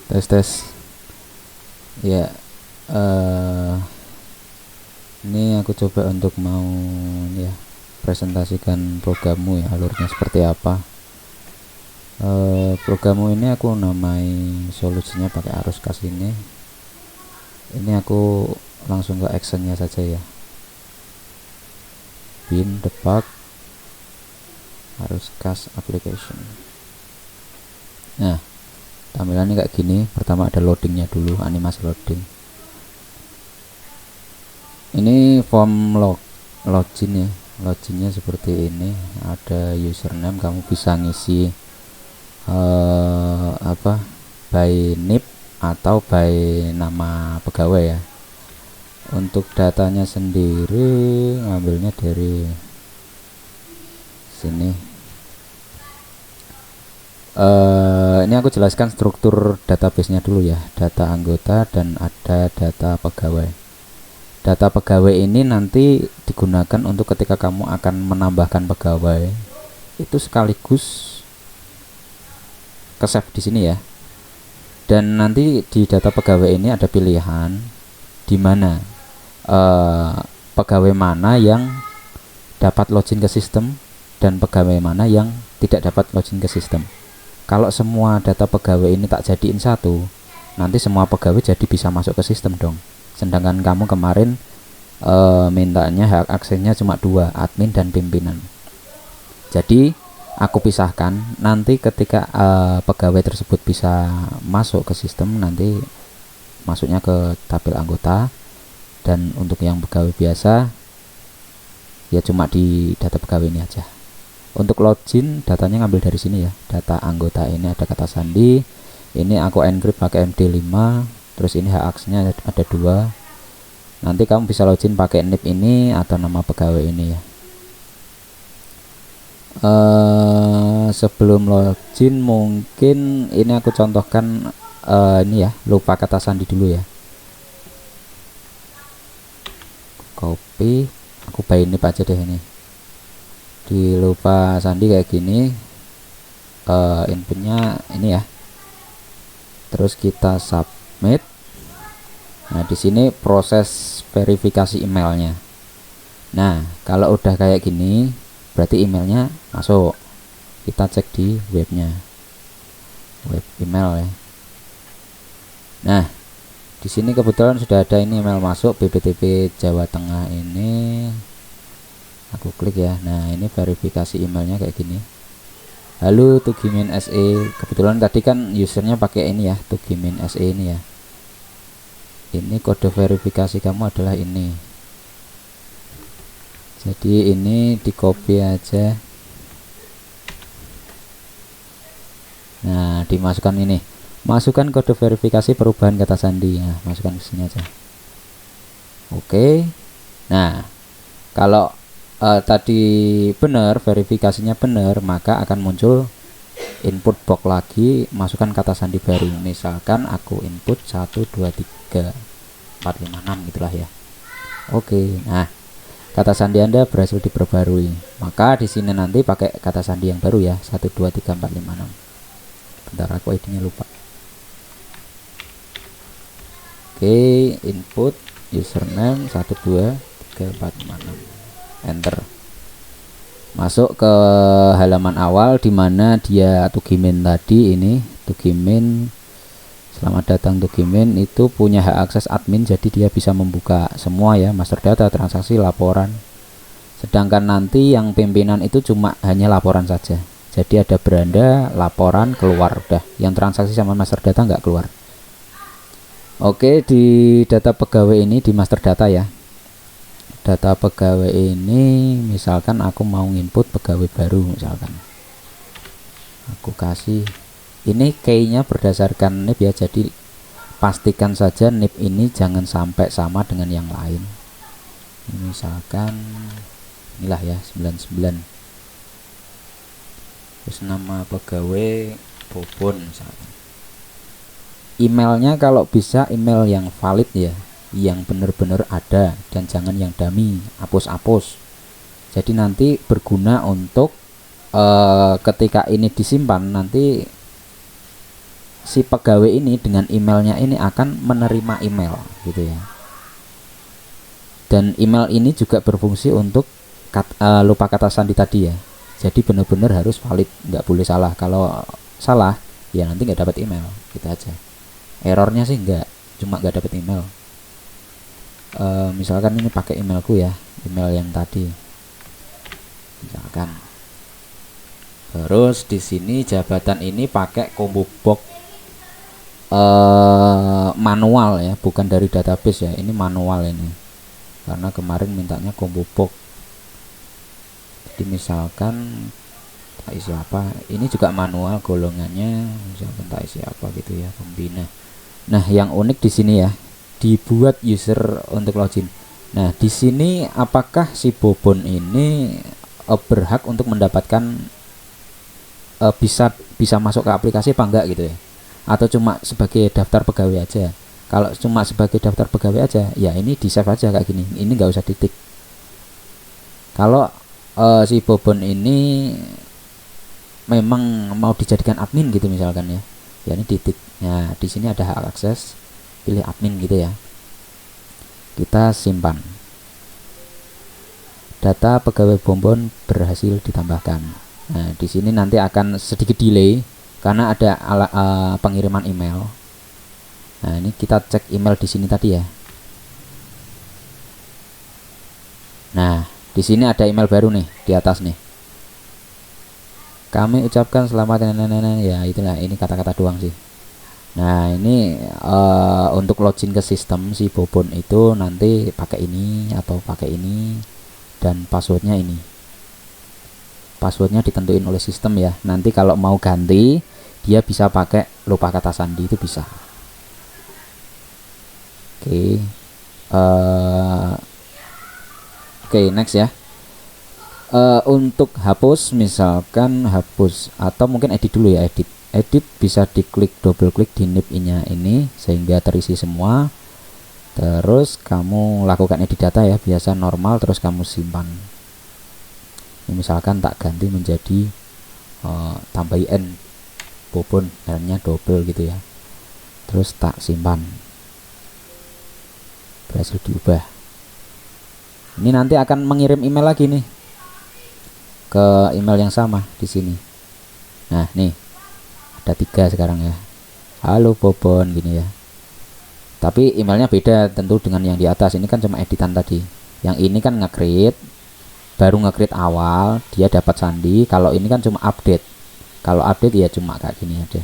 Tes ya. Ini aku coba untuk mau ya presentasikan programmu ya, alurnya seperti apa. Programmu ini aku namai solusinya pakai arus kas ini aku langsung ke actionnya saja ya, bin debug arus kas application. Nah, tampilannya kayak gini. Pertama ada loadingnya dulu, animasi loading. Ini form login ya, loginnya seperti ini. Ada username, kamu bisa ngisi by NIP atau by nama pegawai ya. Untuk datanya sendiri ngambilnya dari sini. Ini aku jelaskan struktur database nya dulu ya, data anggota dan ada data pegawai. Data pegawai ini nanti digunakan untuk ketika kamu akan menambahkan pegawai itu sekaligus ke save di sini ya. Dan nanti di data pegawai ini ada pilihan di mana pegawai mana yang dapat login ke sistem dan pegawai mana yang tidak dapat login ke sistem. Kalau semua data pegawai ini tak jadiin satu, nanti semua pegawai jadi bisa masuk ke sistem dong. Sedangkan kamu kemarin mintanya hak aksesnya cuma 2, admin dan pimpinan. Jadi aku pisahkan, nanti ketika pegawai tersebut bisa masuk ke sistem, nanti masuknya ke tabel anggota. Dan untuk yang pegawai biasa ya cuma di data pegawai ini aja. Untuk login datanya ngambil dari sini ya, data anggota ini ada kata sandi, ini aku encrypt pakai MD5, terus ini hak aksesnya ada 2. Nanti kamu bisa login pakai NIP ini atau nama pegawai ini ya. Sebelum login mungkin ini aku contohkan ini ya, lupa kata sandi dulu ya. Copy, aku by NIP aja deh ini. Di lupa sandi kayak gini. Inputnya ini ya, terus kita submit. Nah, di sini proses verifikasi emailnya. Nah, kalau udah kayak gini berarti emailnya masuk. Kita cek di webnya, web email ya. Nah, di sini kebetulan sudah ada ini email masuk, BPTP Jawa Tengah ini. Aku klik ya. Nah, ini verifikasi emailnya kayak gini. Halo Tugimin SE. Kebetulan tadi kan usernya pakai ini ya, Tugimin SE ini ya. Ini kode verifikasi kamu adalah ini. Jadi ini di copy aja. Nah, dimasukkan ini. Masukkan kode verifikasi perubahan kata sandi ya, masukkan ke sini aja. Oke. Nah, kalau tadi benar, verifikasinya benar, maka akan muncul input box lagi, masukkan kata sandi baru. Misalkan aku input 1 2 3 4 5 6 gitulah ya. Oke. Nah, kata sandi Anda berhasil diperbarui. Maka di sini nanti pakai kata sandi yang baru ya, 1 2 3 4 5 6. Bentar, aku ID-nya lupa. Oke, input username 1 2 3 4 5 6. Enter. Masuk ke halaman awal di mana dia Tugimin tadi ini, Tugimin selamat datang Tugimin itu punya hak akses admin, jadi dia bisa membuka semua ya, master data, transaksi, laporan. Sedangkan nanti yang pimpinan itu cuma hanya laporan saja. Jadi ada beranda, laporan, keluar udah. Yang transaksi sama master data nggak keluar. Oke, di data pegawai ini di master data ya. Data pegawai ini misalkan aku mau input pegawai baru, misalkan aku kasih ini key-nya berdasarkan NIP ya, jadi pastikan saja NIP ini jangan sampai sama dengan yang lain. Misalkan inilah ya 99, terus nama pegawai Bobon misalkan. Emailnya kalau bisa email yang valid ya, yang benar-benar ada, dan jangan yang dummy, hapus-hapus. Jadi nanti berguna untuk ketika ini disimpan nanti si pegawai ini dengan emailnya ini akan menerima email gitu ya. Dan email ini juga berfungsi untuk lupa kata sandi tadi ya. Jadi benar-benar harus valid, nggak boleh salah. Kalau salah ya nanti nggak dapat email, gitu aja. Errornya sih cuma nggak dapat email. Misalkan ini pakai emailku ya, email yang tadi misalkan. Terus di sini jabatan ini pakai combo box manual ya, bukan dari database ya, ini manual ini karena kemarin mintanya combo box. Jadi misalkan tak isi apa, ini juga manual golongannya, misalkan tak isi apa gitu ya, pembina. Nah yang unik di sini ya, dibuat user untuk login. Nah di sini apakah si Bobon ini berhak untuk mendapatkan bisa masuk ke aplikasi apa enggak gitu ya, atau cuma sebagai daftar pegawai aja. Kalau cuma sebagai daftar pegawai aja ya ini di save aja kayak gini, ini nggak usah titik. Kalau si Bobon ini memang mau dijadikan admin gitu misalkan ya, ya ini titik. Nah di sini ada hak akses, pilih admin gitu ya, kita simpan. Data pegawai Bobon berhasil ditambahkan. Nah di sini nanti akan sedikit delay karena ada pengiriman email. Nah ini kita cek email di sini tadi ya. Nah di sini ada email baru nih di atas nih. Kami ucapkan selamat ya, itulah, ini kata-kata doang sih. Nah ini untuk login ke sistem si Bobon itu nanti pakai ini atau pakai ini, dan passwordnya ini. Passwordnya ditentuin oleh sistem ya. Nanti kalau mau ganti dia bisa pakai lupa kata sandi, itu bisa. Oke, next ya. Untuk hapus, misalkan hapus atau mungkin edit dulu ya, edit bisa diklik, double klik di nip-nya ini sehingga terisi semua. Terus kamu lakukan edit data ya, biasa normal, terus kamu simpan. Ini misalkan tak ganti menjadi tambah n Bobon, n-nya double gitu ya. Terus tak simpan. Berhasil diubah. Ini nanti akan mengirim email lagi nih ke email yang sama di sini. Nah nih ada 3 sekarang ya, halo Bobon gini ya, tapi emailnya beda tentu dengan yang di atas. Ini kan cuma editan tadi, yang ini kan nge-create, baru nge-create awal dia dapat sandi. Kalau ini kan cuma update, kalau update ya cuma kayak gini aja.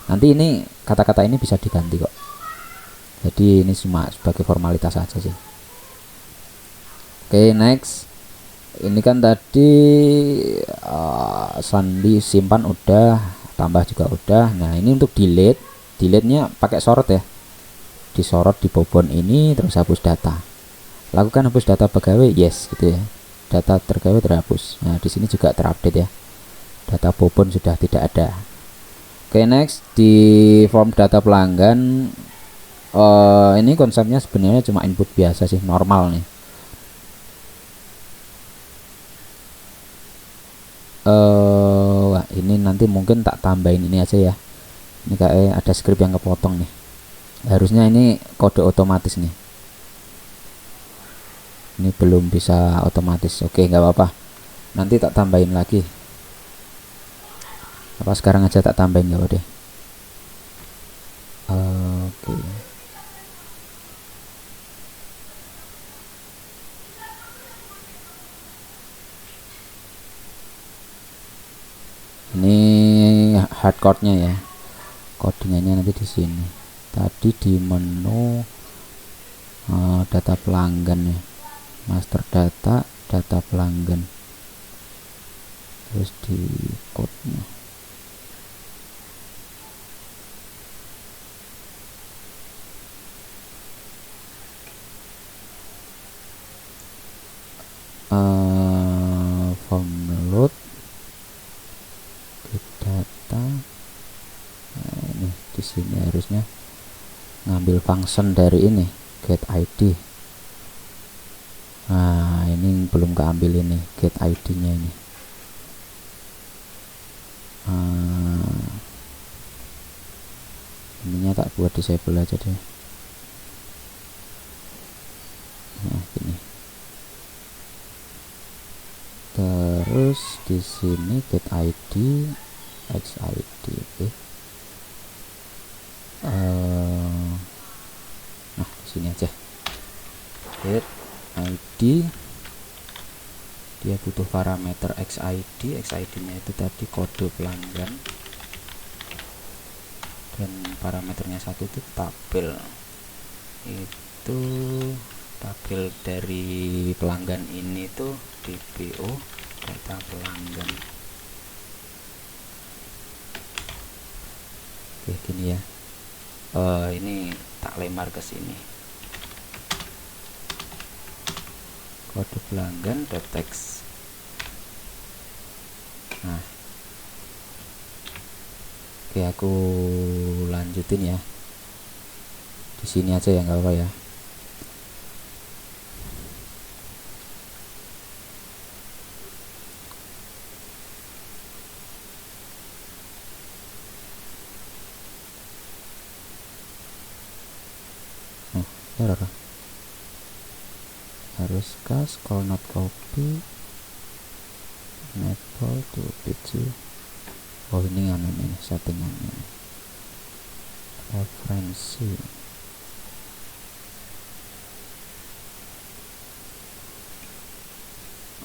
Nanti ini kata-kata ini bisa diganti kok, jadi ini cuma sebagai formalitas aja sih. Oke, next. Ini kan tadi sandi simpan udah, tambah juga udah. Nah ini untuk delete nya pakai sorot ya, disorot di Bobon ini, terus hapus data. Lakukan hapus data pegawai, yes gitu ya, data pegawai terhapus. Nah di sini juga terupdate ya, data Bobon sudah tidak ada. Oke, next. Di form data pelanggan, ini konsepnya sebenarnya cuma input biasa sih, normal nih. Wah ini nanti mungkin tak tambahin ini aja ya, ini kayak ada script yang kepotong nih, harusnya ini kode otomatis nih, ini belum bisa otomatis. Oke, nggak apa-apa, nanti tak tambahin lagi, apa sekarang aja tak tambahin nggak udah. Oke. Ini hardcode-nya ya, codingannya nanti di sini. Tadi di menu data pelanggan ya, master data, data pelanggan, terus di code-nya. Form load data. Nah, ini di sini harusnya ngambil function dari ini get ID. Nah ini belum keambil, ini get ID nya ini. ininya tak buat disable aja deh. Nah gini. Terus di sini get ID xid. Oke. Nah di sini aja get ID, dia butuh parameter xid nya itu tadi kode pelanggan, dan parameternya satu itu tabel, itu tabel dari pelanggan ini tuh DPO data pelanggan. Oke gini ya. Ini tak lempar ke sini, kode pelanggan .text. Nah oke, aku lanjutin ya di sini aja ya, nggak apa ya. Harus cast call not copy enable to page. Oh ini anu ini settingannya, referensi.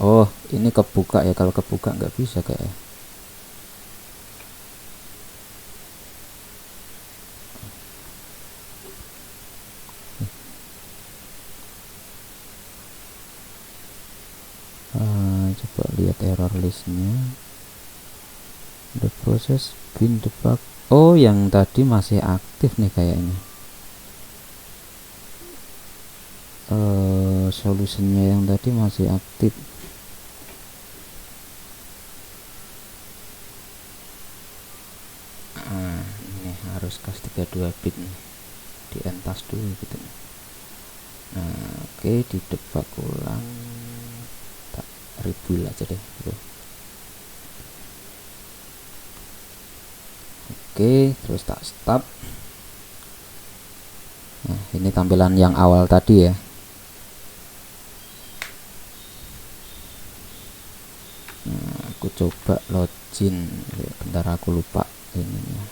Oh ini kebuka ya, kalau kebuka nggak bisa kayak. Coba lihat error listnya. The process been debug. Oh yang tadi masih aktif nih kayaknya. Solusinya yang tadi masih aktif. Ini harus kas 32 bit nih, di entas dulu gitu. Nah oke, di debug ulang, tak rebuild aja deh bro. Oke, terus tak stop. Nah ini tampilan yang awal tadi ya. Nah aku coba login, bentar aku lupa ininya,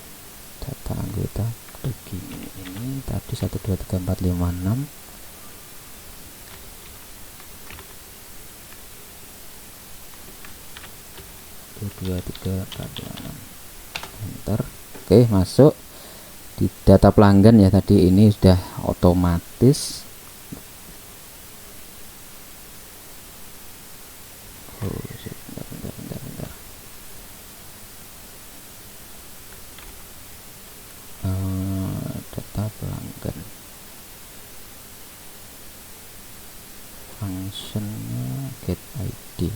data anggota begini. Ini tadi 1 2 3 4 5 6. Dua tiga 4 6 enter. Oke masuk di data pelanggan ya, tadi ini sudah otomatis. Bentar. Data pelanggan functionnya get ID.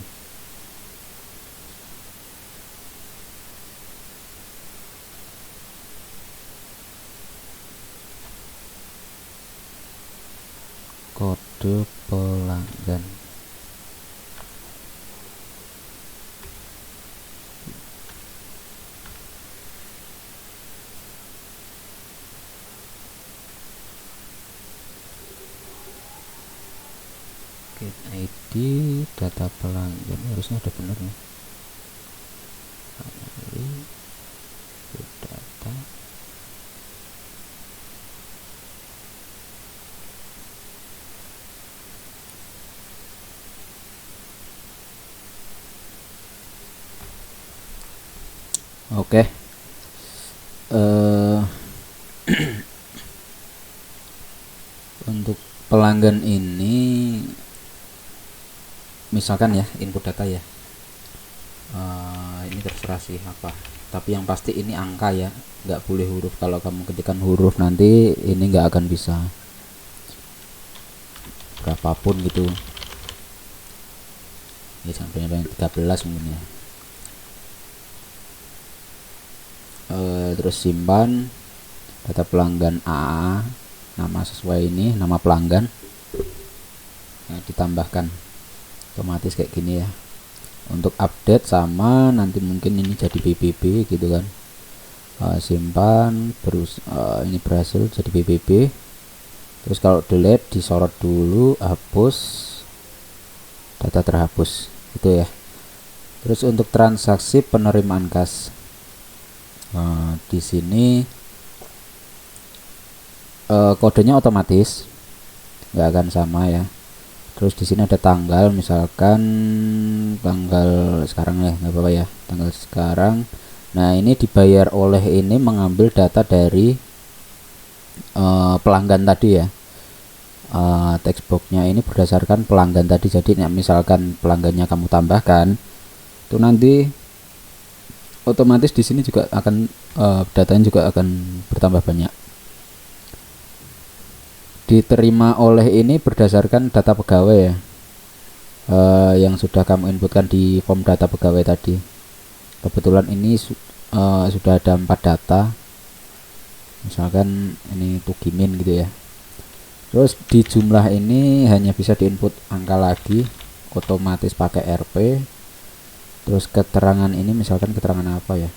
Kode pelanggan. Get ID data pelanggan, harusnya udah bener nih. Data oke. Untuk pelanggan ini misalkan ya input data ya, ini terserah sih apa, tapi yang pasti ini angka ya, nggak boleh huruf. Kalau kamu ketikkan huruf nanti ini nggak akan bisa, berapapun gitu ya, sampai 13 mungkin ya. Terus simpan data pelanggan A, nama sesuai ini nama pelanggan. Nah, ditambahkan otomatis kayak gini ya. Untuk update sama nanti mungkin ini jadi BBB gitu kan. simpan, ini berhasil jadi BBB. Terus kalau delete disorot dulu, hapus, data terhapus itu ya. Terus untuk transaksi penerimaan kas, di sini kodenya otomatis nggak akan sama ya. Terus di sini ada tanggal, misalkan tanggal sekarang ya, nggak apa-apa ya, tanggal sekarang. Nah ini dibayar oleh ini mengambil data dari pelanggan tadi ya. Textboxnya ini berdasarkan pelanggan tadi. Jadi misalkan pelanggannya kamu tambahkan, itu nanti otomatis di sini juga akan datanya juga akan bertambah banyak. Diterima oleh ini berdasarkan data pegawai ya, yang sudah kamu inputkan di form data pegawai tadi. Kebetulan ini sudah ada 4 data, misalkan ini tugimin gitu ya. Terus di jumlah ini hanya bisa diinput angka lagi, otomatis pakai RP. Terus keterangan ini misalkan keterangan apa ya,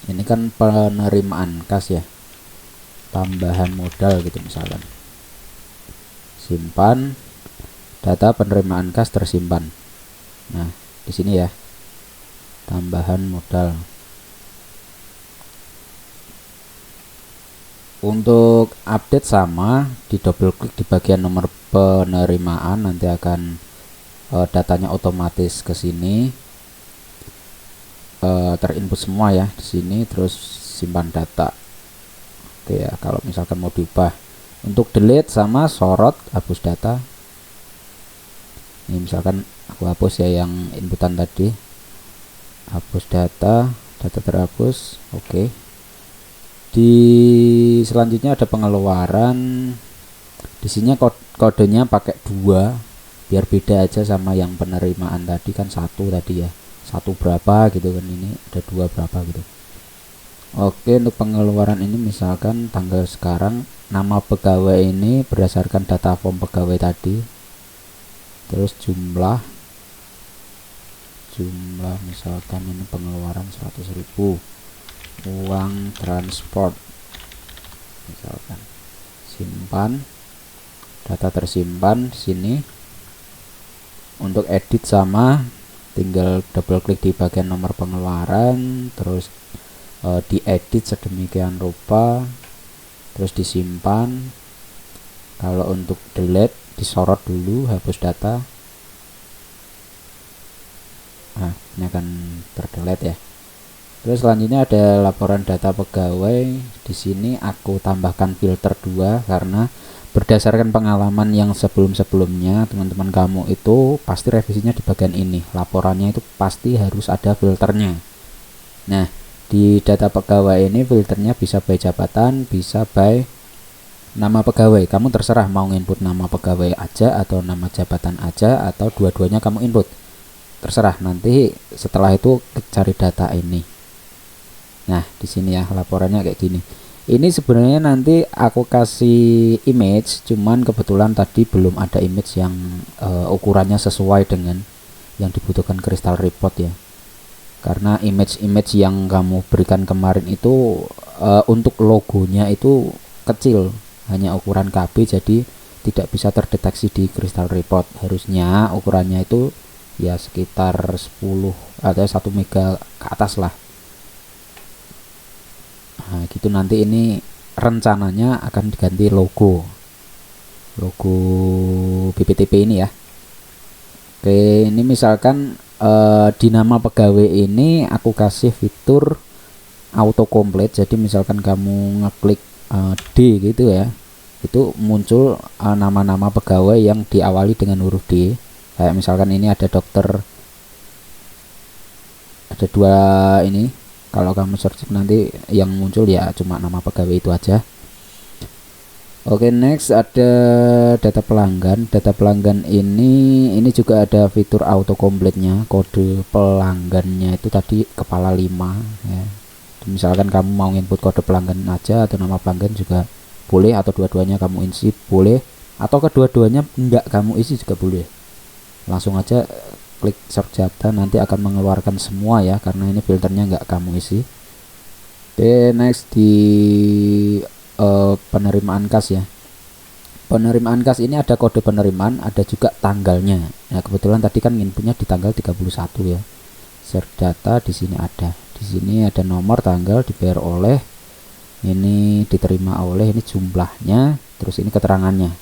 ini kan penerimaan kas ya, tambahan modal gitu misalkan. Simpan, data penerimaan kas tersimpan. Nah di sini ya, tambahan modal. Untuk update sama, di double klik di bagian nomor penerimaan, nanti akan datanya otomatis ke sini, terinput semua ya di sini. Terus simpan data. Oke ya, kalau misalkan mau diubah, untuk delete sama sorot, hapus data. Ini misalkan aku hapus ya yang inputan tadi, hapus data, data terhapus. Oke. Di selanjutnya ada pengeluaran. Di sini kodenya pakai 2 biar beda aja sama yang penerimaan tadi, kan 1 tadi ya, 1 berapa gitu kan, ini ada 2 berapa gitu. Oke, untuk pengeluaran ini misalkan tanggal sekarang, nama pegawai ini berdasarkan data form pegawai tadi. Terus jumlah misalkan ini pengeluaran 100.000, uang transport misalkan. Simpan, data tersimpan di sini. Untuk edit sama, tinggal double klik di bagian nomor pengeluaran, terus diedit sedemikian rupa, terus disimpan. Kalau untuk delete disorot dulu, hapus data. Nah ini akan terdelete ya. Terus selanjutnya ada laporan data pegawai. Di sini aku tambahkan filter 2 karena berdasarkan pengalaman yang sebelum-sebelumnya, teman-teman kamu itu pasti revisinya di bagian ini. Laporannya itu pasti harus ada filternya. Nah, di data pegawai ini filternya bisa by jabatan, bisa by nama pegawai. Kamu terserah mau input nama pegawai aja atau nama jabatan aja atau dua-duanya kamu input. Terserah, nanti setelah itu cari data ini. Nah, di sini ya laporannya kayak gini. Ini sebenarnya nanti aku kasih image, cuman kebetulan tadi belum ada image yang ukurannya sesuai dengan yang dibutuhkan Crystal Report ya. Karena image yang kamu berikan kemarin itu untuk logonya itu kecil, hanya ukuran KB, jadi tidak bisa terdeteksi di Crystal Report. Harusnya ukurannya itu ya sekitar 10 atau 1 mega ke atas lah. Nah gitu, nanti ini rencananya akan diganti logo BPTP ini ya. Oke, ini misalkan di nama pegawai ini aku kasih fitur auto complete. Jadi misalkan kamu ngeklik D gitu ya, itu muncul nama-nama pegawai yang diawali dengan huruf D. Kayak misalkan ini ada dokter, ada 2 ini. Kalau kamu search nanti yang muncul ya cuma nama pegawai itu aja. Oke, next ada data pelanggan. Data pelanggan ini juga ada fitur auto complete-nya. Kode pelanggannya itu tadi kepala 5 ya. Misalkan kamu mau input kode pelanggan aja atau nama pelanggan juga boleh, atau dua-duanya kamu isi boleh, atau kedua-duanya enggak kamu isi juga boleh. Langsung aja klik search data, nanti akan mengeluarkan semua ya, karena ini filternya enggak kamu isi. Oke, next di penerimaan kas ya. Penerimaan kas ini ada kode penerimaan, ada juga tanggalnya. Nah, kebetulan tadi kan inputnya di tanggal 31 ya. Share data di sini ada. Di sini ada nomor, tanggal, dibayar oleh, ini diterima oleh, ini jumlahnya, terus ini keterangannya.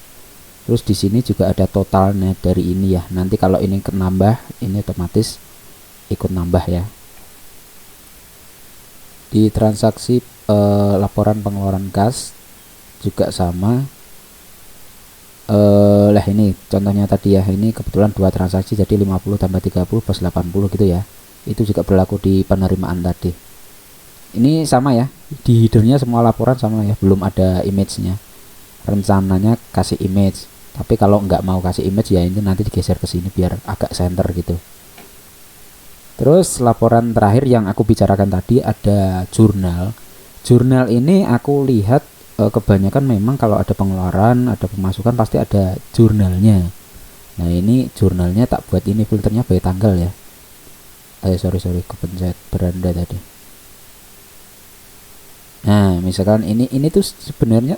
Terus di sini juga ada totalnya dari ini ya. Nanti kalau ini nambah, ini otomatis ikut nambah ya. Di transaksi laporan pengeluaran kas juga sama. Lah ini contohnya tadi ya, ini kebetulan dua transaksi jadi 50 tambah 30 plus 80 gitu ya. Itu juga berlaku di penerimaan tadi. Ini sama ya, di headernya semua laporan sama ya, belum ada image-nya. Rencananya kasih image, tapi kalau nggak mau kasih image ya ini nanti digeser ke sini biar agak center gitu. Terus laporan terakhir yang aku bicarakan tadi ada jurnal. Jurnal ini aku lihat kebanyakan memang kalau ada pengeluaran, ada pemasukan pasti ada jurnalnya. Nah ini jurnalnya tak buat ini filternya by tanggal ya. Sorry kepencet beranda tadi. Nah misalkan ini tuh sebenarnya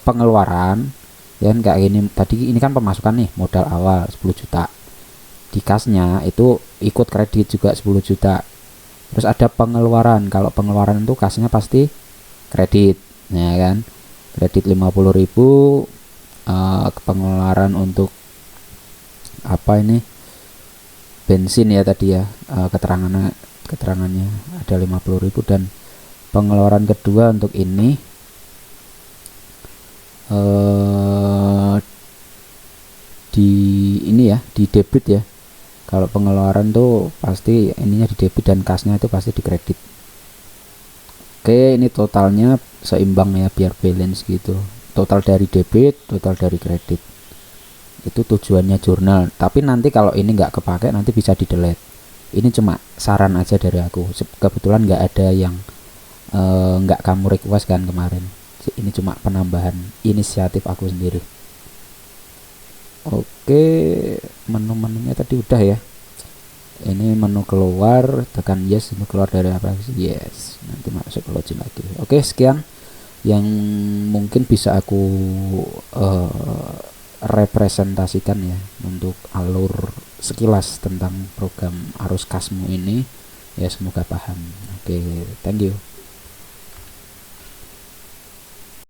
pengeluaran ya kayak gini. Tadi ini kan pemasukan nih, modal awal 10 juta. Di kasnya itu ikut kredit juga 10 juta. Terus ada pengeluaran. Kalau pengeluaran itu kasnya pasti kredit, ya kan? Kredit 50.000, pengeluaran untuk apa ini? Bensin ya tadi ya. Keterangannya ada 50.000 dan pengeluaran kedua untuk ini di ini ya, di debit ya. Kalau pengeluaran tuh pasti ininya di debit dan kasnya itu pasti di kredit. Oke, ini totalnya seimbang ya biar balance gitu. Total dari debit, total dari kredit. Itu tujuannya jurnal. Tapi nanti kalau ini nggak kepake nanti bisa di delete. Ini cuma saran aja dari aku. Kebetulan nggak ada yang nggak kamu request kan kemarin. Ini cuma penambahan inisiatif aku sendiri. Oke, menu-menunya tadi udah ya. Ini menu keluar, tekan yes. Menu keluar dari apa? Yes. Nanti masuk ke login lagi. Oke, sekian yang mungkin bisa aku representasikan ya untuk alur sekilas tentang program arus kasmu ini. Ya semoga paham. Oke, thank you.